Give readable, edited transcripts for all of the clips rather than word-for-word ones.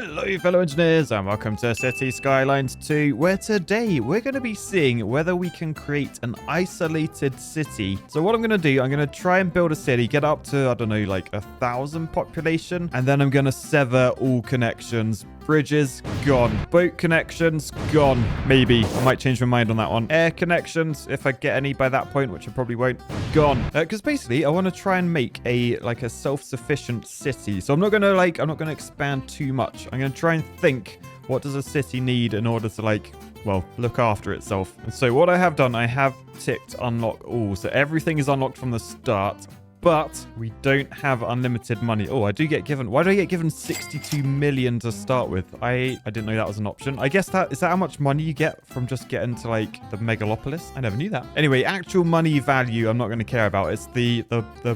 Hello fellow engineers and welcome to Cities Skylines 2, where today we're going to be seeing whether we can create an isolated city. So what I'm going to do, I'm going to try and build a city, get up to, I don't know, like 1,000 population, and then I'm going to sever all connections. Bridges, gone. Boat connections, gone. Maybe. I might change my mind on that one. Air connections, if I get any by that point, which I probably won't, gone. Because basically, I want to try and make a self-sufficient city. So I'm not going to expand too much. I'm going to try and think, what does a city need in order to look after itself? And so what I have done, I have ticked unlock all. So everything is unlocked from the start. But we don't have unlimited money. Oh, I do get given... Why do I get given 62 million to start with? I didn't know that was an option. I guess is that how much money you get from just getting to, the megalopolis? I never knew that. Anyway, actual money value I'm not going to care about. It's the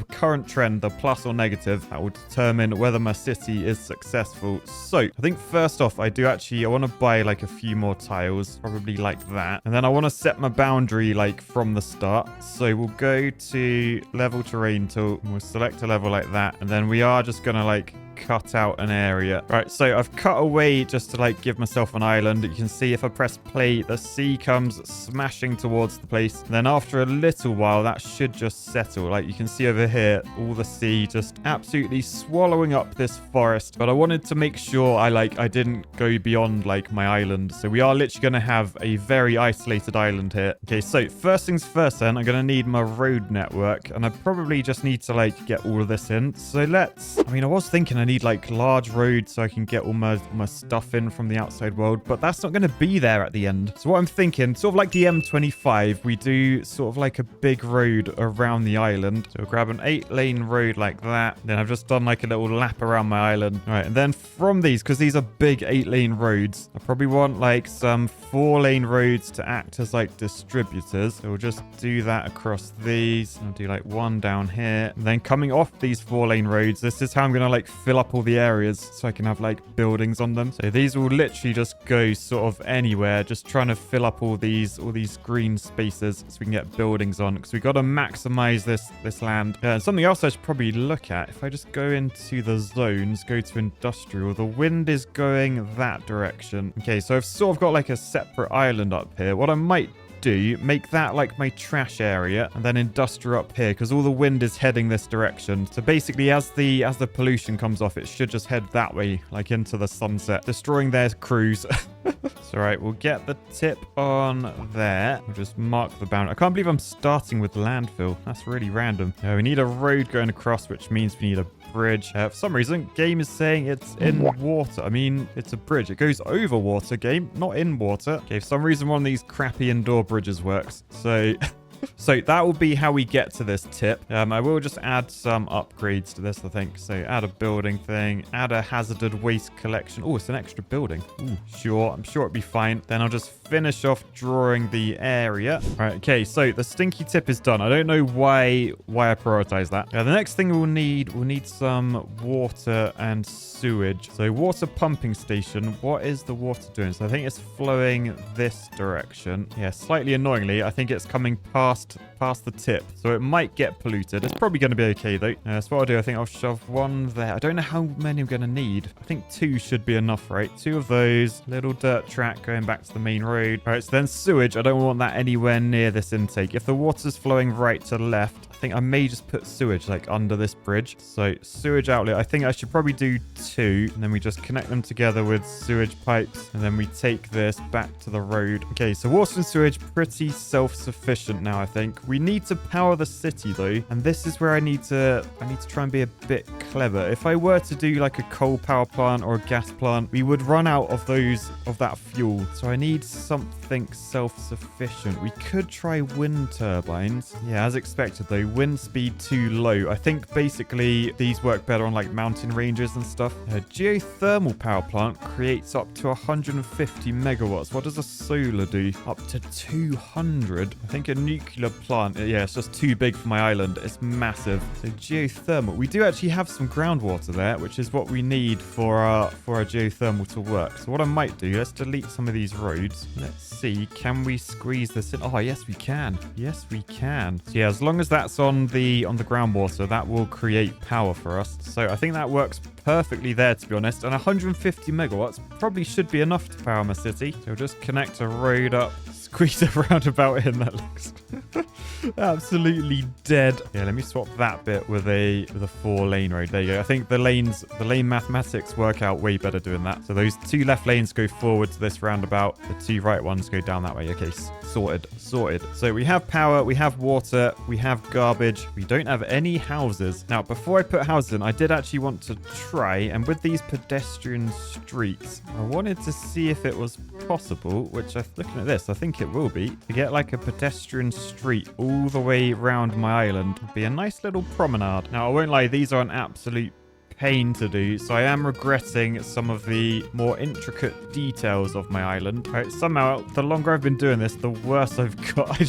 current trend, the plus or negative, that will determine whether my city is successful. So, I think first off, I want to buy, a few more tiles. Probably like that. And then I want to set my boundary, from the start. So, we'll go to level terrain. So we'll select a level like that, and then we are just gonna cut out an area. Right, so I've cut away just to give myself an island. You can see if I press play, the sea comes smashing towards the place. And then after a little while, that should just settle. You can see over here, all the sea just absolutely swallowing up this forest. But I wanted to make sure I didn't go beyond my island. So we are literally gonna have a very isolated island here. Okay, so first things first then, I'm gonna need my road network, and I probably just need to get all of this in. So I was thinking I need large roads so I can get all my stuff in from the outside world, but that's not going to be there at the end. So what I'm thinking, sort of like the M25, we do sort of a big road around the island. So we'll grab an 8-lane road like that. Then I've just done a little lap around my island. All right, and then from these, because these are big 8-lane roads, I probably want some 4-lane roads to act as distributors. So we'll just do that across these. I'll do one down here. And then coming off these 4-lane roads, this is how I'm going to fill up all the areas so I can have buildings on them. So these will literally just go sort of anywhere, just trying to fill up all these green spaces so we can get buildings on, because we got to maximize this land. And something else I should probably look at, if I just go into the zones, go to industrial, the wind is going that direction. Okay, so I've sort of got a separate island up here. What I might do, make that my trash area, and then industrial up here, because all the wind is heading this direction. So basically, as the pollution comes off, it should just head that way, into the sunset, destroying their crews. So right, we'll get the tip on there. We'll just mark the boundary. I can't believe I'm starting with landfill. That's really random. We need a road going across, which means we need a bridge. For some reason, game is saying it's in water. I mean, it's a bridge. It goes over water, game, not in water. Okay, for some reason, one of these crappy indoor bridges works. So that will be how we get to this tip. I will just add some upgrades to this, I think. So add a building thing, add a hazardous waste collection. Oh, it's an extra building. Ooh, sure. I'm sure it'll be fine. Then I'll just finish off drawing the area. All right, okay, so the stinky tip is done. I don't know why I prioritize that. The next thing we'll need some water and sewage. So water pumping station. What is the water doing? So I think it's flowing this direction. Yeah, slightly annoyingly, I think it's coming past the tip, so it might get polluted. It's probably going to be okay though. So what I'll do, I think I'll shove one there. I don't know how many I'm going to need. I think 2 should be enough, right? 2 of those. Little dirt track going back to the main road. All right, so then sewage. I don't want that anywhere near this intake. If the water's flowing right to left, I think I may just put sewage under this bridge. So sewage outlet, I think I should probably do 2, and then we just connect them together with sewage pipes, and then we take this back to the road. Okay, so water and sewage pretty self-sufficient now, I think. We need to power the city though, and this is where I need to try and be a bit clever. If I were to do a coal power plant or a gas plant, we would run out of that fuel. So I need something self-sufficient. We could try wind turbines. Yeah, as expected though, wind speed too low. I think basically these work better on mountain ranges and stuff. A geothermal power plant creates up to 150 megawatts. What does a solar do? Up to 200. I think a nuclear plant plant. Yeah, it's just too big for my island. It's massive. So geothermal. We do actually have some groundwater there, which is what we need for our geothermal to work. So what I might do, let's delete some of these roads. Let's see, can we squeeze this in? Oh, yes, we can. Yes, we can. So yeah, as long as that's on the groundwater, that will create power for us. So I think that works perfectly there, to be honest. And 150 megawatts probably should be enough to power my city. So we'll just connect a road up, squeeze a roundabout in. That looks absolutely dead. Yeah, let me swap that bit with a 4-lane road. There you go. I think the lane mathematics work out way better doing that. So those 2 left lanes go forward to this roundabout. The 2 right ones go down that way. Okay, sorted. So we have power, we have water, we have garbage. We don't have any houses. Now, before I put houses in, I did actually want to try, and with these pedestrian streets, I wanted to see if it was possible, which looking at this, I think it will be, to get like a pedestrian street all the way around my island. It'd be a nice little promenade. Now, I won't lie, these are an absolute pain to do, so I am regretting some of the more intricate details of my island. Right, somehow, the longer I've been doing this, the worse I've got.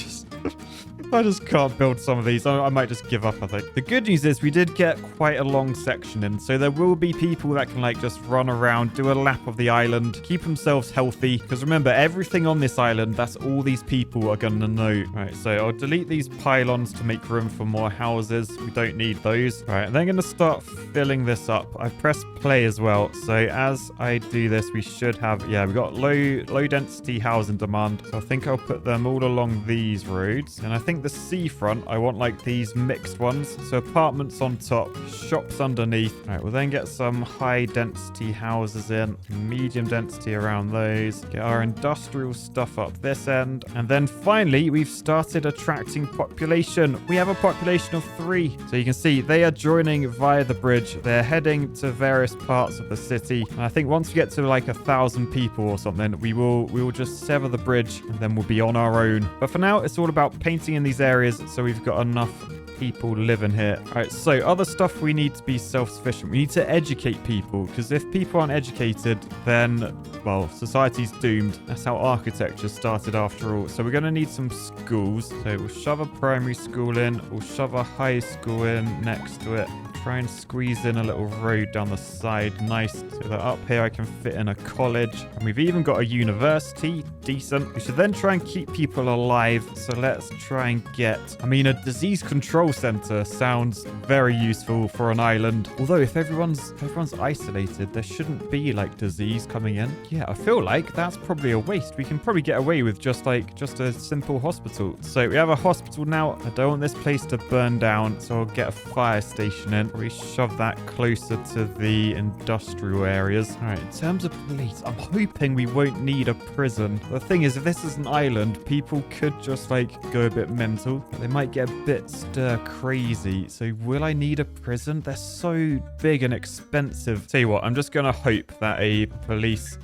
I just can't build some of these. I might just give up, I think. The good news is we did get quite a long section in, so there will be people that can like just run around, do a lap of the island, keep themselves healthy. Because remember, everything on this island, that's all these people are going to know. Right, so I'll delete these pylons to make room for more houses. We don't need those. All right, and then I'm going to start filling this up. I pressed play as well. So as I do this, we should have, yeah, we've got low density housing demand. So I think I'll put them all along these roads. And I think the seafront, I want like these mixed ones. So apartments on top, shops underneath. All right, we'll then get some high density houses in, medium density around those. Get our industrial stuff up this end. And then finally, we've started attracting population. We have a population of 3. So you can see they are joining via the bridge. They're heading to various parts of the city. And I think once we get to like 1,000 people or something, we will just sever the bridge and then we'll be on our own. But for now, it's all about painting in these areas so we've got enough people living here. All right, so other stuff we need to be self-sufficient. We need to educate people, because if people aren't educated, then, well, society's doomed. That's how architecture started after all. So we're going to need some schools. So we'll shove a primary school in. We'll shove a high school in next to it. Try and squeeze in a little road down the side. Nice. So that up here I can fit in a college. And we've even got a university. Decent. We should then try and keep people alive. So let's try and get... I mean, a disease control center sounds very useful for an island. Although if everyone's isolated, there shouldn't be like disease coming in. Yeah, I feel like that's probably a waste. We can probably get away with just a simple hospital. So we have a hospital now. I don't want this place to burn down. So I'll get a fire station in. We shove that closer to the industrial areas. All right, in terms of police, I'm hoping we won't need a prison. The thing is, if this is an island, people could just like go a bit mental. They might get a bit stir crazy. So will I need a prison? They're so big and expensive. Tell you what, I'm just going to hope that a police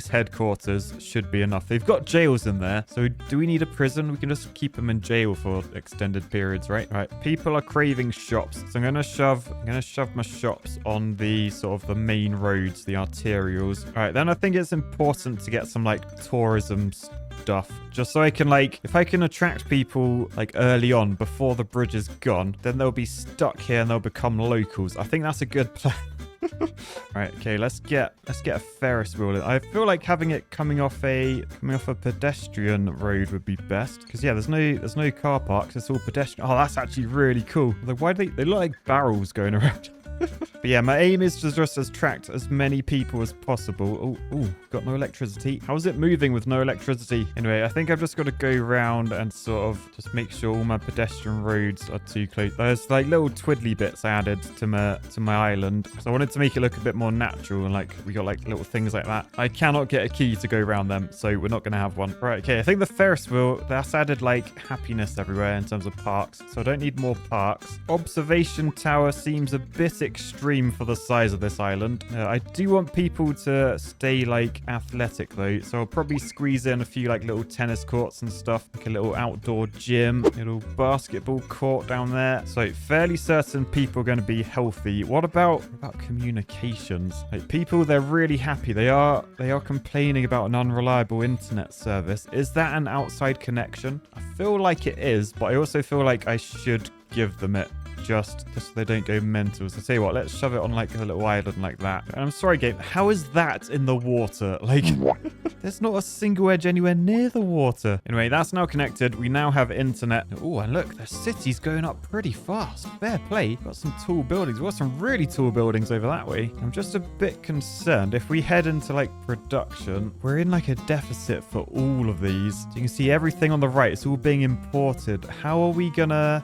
headquarters should be enough. They've got jails in there. So do we need a prison? We can just keep them in jail for extended periods, right? Right. People are craving shops. So I'm going to shove my shops on the sort of the main roads, the arterials. All right. Then I think it's important to get some like tourism stuff, just so I can like, if I can attract people like early on before the bridge is gone, then they'll be stuck here and they'll become locals. I think that's a good plan. Right, okay, let's get a Ferris wheel in. I feel like having it coming off a pedestrian road would be best, because yeah, there's no car parks, it's all pedestrian. Oh, that's actually really cool. Like, why do they look like barrels going around? But yeah, my aim is to just attract as many people as possible. Oh, got no electricity. How is it moving with no electricity? Anyway, I think I've just got to go around and sort of just make sure all my pedestrian roads are too close. There's like little twiddly bits added to my island. So I wanted to make it look a bit more natural, and like we got like little things like that. I cannot get a key to go around them, so we're not going to have one. Right, okay, I think the Ferris wheel, that's added like happiness everywhere in terms of parks. So I don't need more parks. Observation tower seems a bit extreme for the size of this island. I do want people to stay like athletic though, so I'll probably squeeze in a few like little tennis courts and stuff, like a little outdoor gym, a little basketball court down there. So fairly certain people are going to be healthy. What about communications? Like people, they're really happy. They are complaining about an unreliable internet service. Is that an outside connection? I feel like it is, but I also feel like I should give them it just so they don't go mental. So tell you what, let's shove it on like a little island like that. And I'm sorry, game, how is that in the water? Like, there's not a single edge anywhere near the water. Anyway, that's now connected. We now have internet. Oh, and look, the city's going up pretty fast. Fair play. Got some tall buildings. We've got some really tall buildings over that way. I'm just a bit concerned. If we head into like production, we're in like a deficit for all of these. So you can see everything on the right. It's all being imported. How are we gonna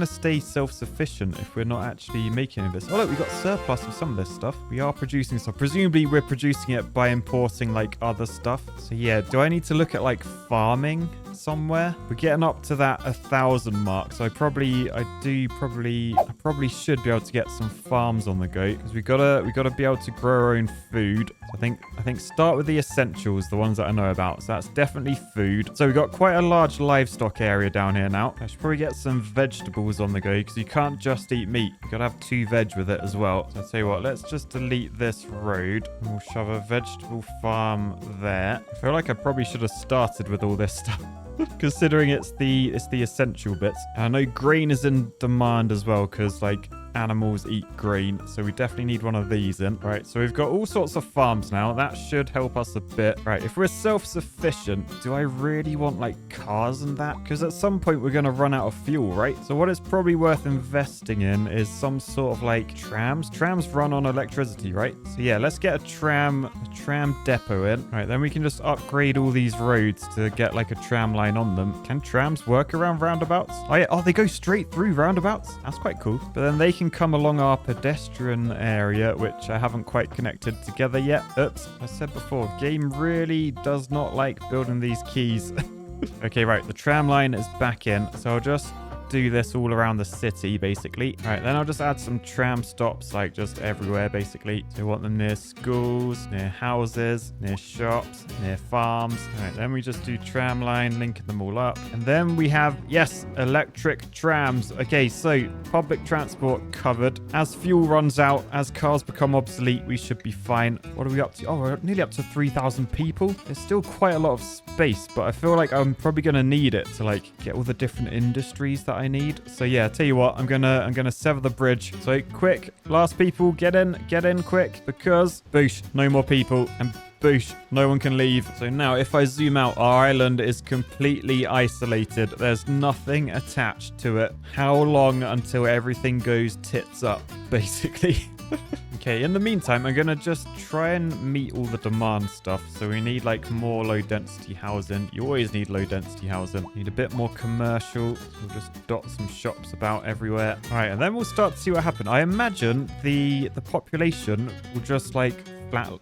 stay self-sufficient if we're not actually making any of this? Oh, look, we got surplus of some of this stuff. We are producing stuff. Presumably, we're producing it by importing like other stuff. So yeah, do I need to look at like farming somewhere? We're getting up to that 1,000 mark, so I probably should be able to get some farms on the go, because we gotta be able to grow our own food. So I think start with the essentials, the ones that I know about. So that's definitely food. So we've got quite a large livestock area down here now. I should probably get some vegetables on the go, because you can't just eat meat. You gotta have 2 veg with it as well. So I'll tell you what, let's just delete this road and we'll shove a vegetable farm there. I feel like I probably should have started with all this stuff. Considering it's the essential bits. And I know grain is in demand as well, because like animals eat grain, so we definitely need one of these in. Right, so we've got all sorts of farms now. That should help us a bit. Right, if we're self-sufficient, do I really want like cars and that? Because at some point we're going to run out of fuel, right? So what it's probably worth investing in is some sort of like trams. Trams run on electricity, right? So yeah, let's get a tram depot in. Right, then we can just upgrade all these roads to get like a tram line on them. Can trams work around roundabouts? Oh yeah, oh, they go straight through roundabouts? That's quite cool. But then they can come along our pedestrian area, which I haven't quite connected together yet. Oops, I said before, game really does not like building these keys. Okay, right, the tram line is back in, so I'll just do this all around the city, basically. All right, then I'll just add some tram stops, like just everywhere, basically. So we want them near schools, near houses, near shops, near farms. All right, then we just do tram line, linking them all up. And then we have, yes, electric trams. Okay, so public transport covered. As fuel runs out, as cars become obsolete, we should be fine. What are we up to? Oh, we're nearly up to 3,000 people. There's still quite a lot of space, but I feel like I'm probably going to need it to like get all the different industries that I need. So yeah, tell you what, I'm gonna sever the bridge. So quick, last people, get in quick, because boosh, no more people, and boosh, no one can leave. So now if I zoom out, our island is completely isolated. There's nothing attached to it. How long until everything goes tits up, basically? Okay, in the meantime, I'm going to just try and meet all the demand stuff. So we need like more low density housing. You always need low density housing. Need a bit more commercial. So we'll just dot some shops about everywhere. All right, and then we'll start to see what happens. I imagine the population will just like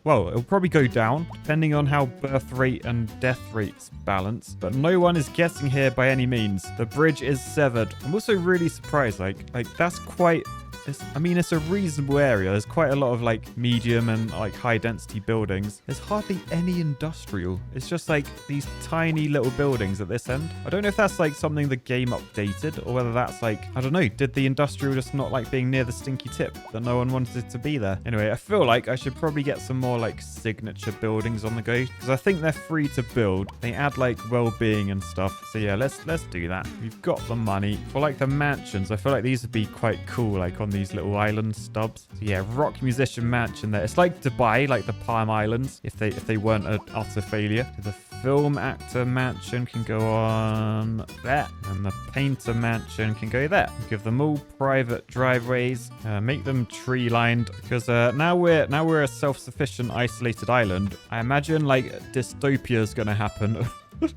well, it'll probably go down depending on how birth rate and death rates balance, but no one is getting here by any means. The bridge is severed. I'm also really surprised, like that's quite, it's a reasonable area. There's quite a lot of like medium and like high density buildings. There's hardly any industrial. It's just like these tiny little buildings at this end. I don't know if that's like something the game updated, or whether that's like, I don't know, did the industrial just not like being near the stinky tip that no one wanted it to be there? Anyway, I feel like I should probably get some more like signature buildings on the go, because I think they're free to build. They add like well-being and stuff. So yeah, let's do that. We've got the money for like the mansions. I feel like these would be quite cool, like on these little island stubs. So yeah, rock musician mansion there. It's like Dubai, like the Palm Islands, if they weren't an utter failure. So the film actor mansion can go on there, and the painter mansion can go there. Give them all private driveways, make them tree lined, because now we're a self-sufficient isolated island. I imagine like dystopia is going to happen.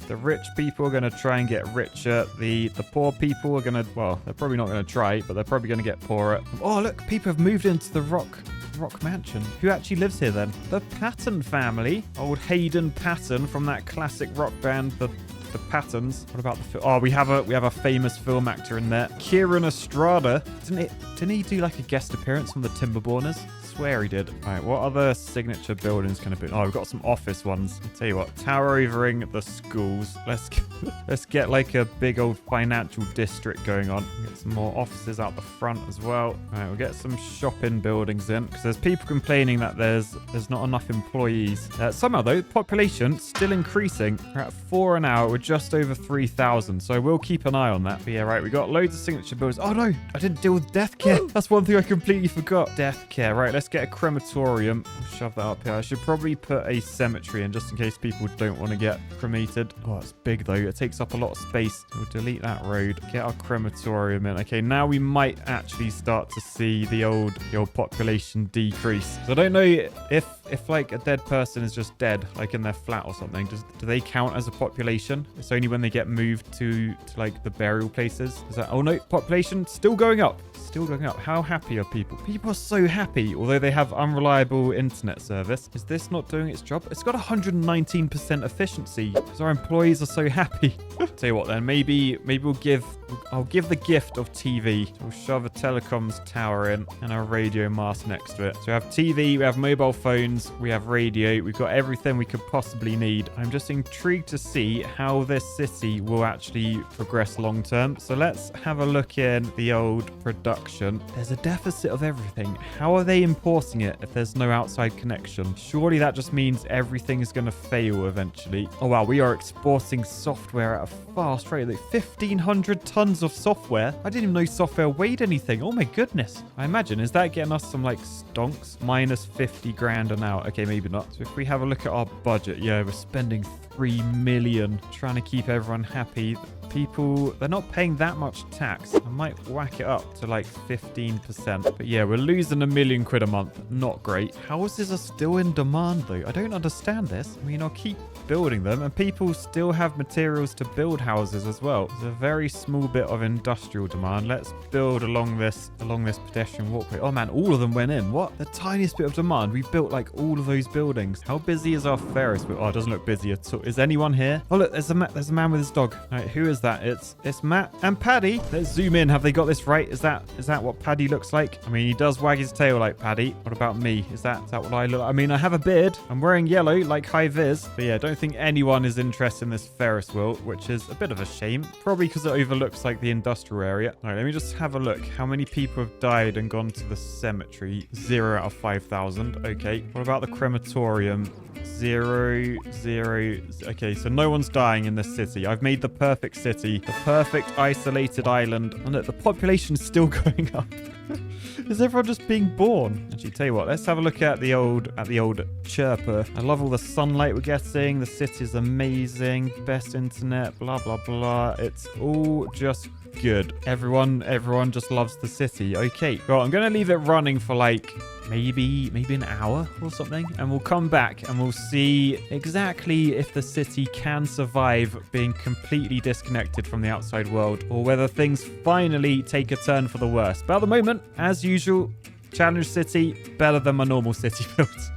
The rich people are going to try and get richer. The poor people are going to, well, they're probably not going to try, but they're probably going to get poorer. Oh, look, people have moved into the rock mansion. Who actually lives here then? The Patton family. Old Hayden Patton from that classic rock band, the the patterns. What about the oh, we have a famous film actor in there. Kieran Estrada. Didn't he do like a guest appearance on the Timberborners? Swear he did. All right, what other signature buildings can I put? Oh, we've got some office ones. I'll tell you what, tower overing the schools. Let's get like a big old financial district going on. Get some more offices out the front as well. All right, we'll get some shopping buildings in because there's people complaining that there's not enough employees. Somehow though, population still increasing. We're at 4 an hour. We're just over 3,000. So we'll keep an eye on that. But yeah, right, we got loads of signature buildings. Oh no, I didn't deal with death care. That's one thing I completely forgot. Death care. Right, let's get a crematorium. We'll shove that up here. I should probably put a cemetery in just in case people don't want to get cremated. Oh, it's big though. It takes up a lot of space. We'll delete that road. Get our crematorium in. Okay, now we might actually start to see the old population decrease. So I don't know if like a dead person is just dead, like in their flat or something. Do they count as a population? It's only when they get moved to like the burial places. Is that? Oh no, population still going up. Still going up. How happy are people? People are so happy, although they have unreliable internet service. Is this not doing its job? It's got 119% efficiency because our employees are so happy. Tell you what then, maybe I'll give the gift of TV. So we'll shove a telecoms tower in and a radio mast next to it. So we have TV, we have mobile phones, we have radio, we've got everything we could possibly need. I'm just intrigued to see how this city will actually progress long term. So let's have a look in the old production. There's a deficit of everything. How are they importing it if there's no outside connection? Surely that just means everything is going to fail eventually. Oh wow, we are exporting software at a fast rate. Like 1,500 tons of software. I didn't even know software weighed anything. Oh my goodness. I imagine, is that getting us some like stonks? Minus 50 grand an hour. Okay, maybe not. So if we have a look at our budget, yeah, we're spending 3 million trying to keep everyone happy. People, they're not paying that much tax. I might whack it up to like 15%. But yeah, we're losing £1 million a month. Not great. Houses are still in demand though. I don't understand this. I mean, I'll keep building them and people still have materials to build houses as well. There's a very small bit of industrial demand. Let's build along this pedestrian walkway. Oh man, all of them went in. What? The tiniest bit of demand. We built like all of those buildings. How busy is our Ferris wheel? Oh, it doesn't look busy at all. Is anyone here? Oh look, there's a man with his dog. All right, who is that? It's Matt and Paddy. Let's zoom in. Have they got this right? Is that what Paddy looks like? I mean, he does wag his tail like Paddy. What about me? Is that what I look like? I mean, I have a beard. I'm wearing yellow like high vis. But yeah, don't think anyone is interested in this Ferris wheel, which is a bit of a shame. Probably because it overlooks like the industrial area. All right, let me just have a look. How many people have died and gone to the cemetery? 0 out of 5,000. Okay. What about the crematorium? 0, 0. Okay, so no one's dying in this city. I've made the perfect city, the perfect isolated island. And look, the population's still going up. Is everyone just being born? Actually, tell you what, let's have a look at the old chirper. I love all the sunlight we're getting. The city's amazing. Best internet, blah, blah, blah. It's all just good. Everyone just loves the city. Okay, well, I'm going to leave it running for like maybe an hour or something, and we'll come back and we'll see exactly if the city can survive being completely disconnected from the outside world or whether things finally take a turn for the worse. But at the moment, as usual, Challenge City better than my normal city builds.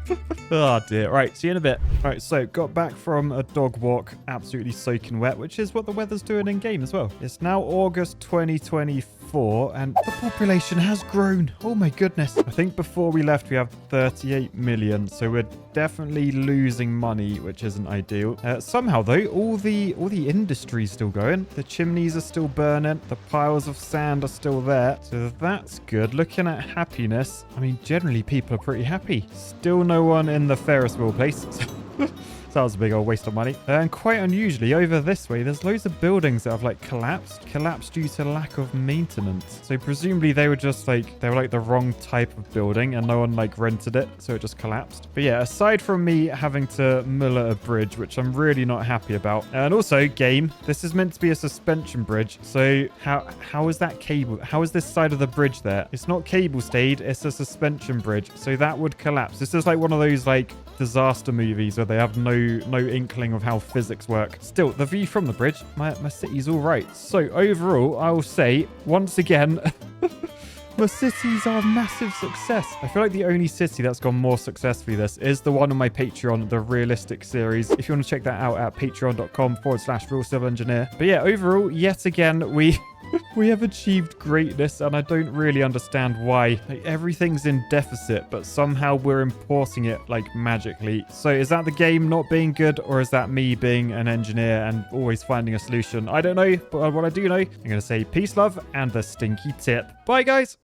Oh dear. Right, see you in a bit. Right, so got back from a dog walk, absolutely soaking wet, which is what the weather's doing in game as well. It's now August 2024 and the population has grown. Oh my goodness. I think before we left we have 38 million, so we're definitely losing money, which isn't ideal. Somehow though, all the industry's still going. The chimneys are still burning. The piles of sand are still there, so that's good. Looking at happiness, I mean, generally people are pretty happy. Still no one in the Ferris wheel place. That was a big old waste of money. And quite unusually, over this way, there's loads of buildings that have like collapsed due to lack of maintenance. So presumably they were just like, they were like the wrong type of building and no one like rented it. So it just collapsed. But yeah, aside from me having to mill a bridge, which I'm really not happy about. And also game, this is meant to be a suspension bridge. So how is that cable? How is this side of the bridge there? It's not cable stayed, it's a suspension bridge. So that would collapse. This is like one of those like disaster movies where they have no inkling of how physics work. Still, the view from the bridge, my city's all right. So overall, I will say once again, The cities are a massive success. I feel like the only city that's gone more successfully this is the one on my Patreon, the Realistic series. If you want to check that out at patreon.com/RealCivilEngineer. But yeah, overall, yet again, we have achieved greatness, and I don't really understand why. Like, everything's in deficit, but somehow we're importing it like magically. So is that the game not being good, or is that me being an engineer and always finding a solution? I don't know, but what I do know, I'm going to say peace, love, and the stinky tip. Bye, guys.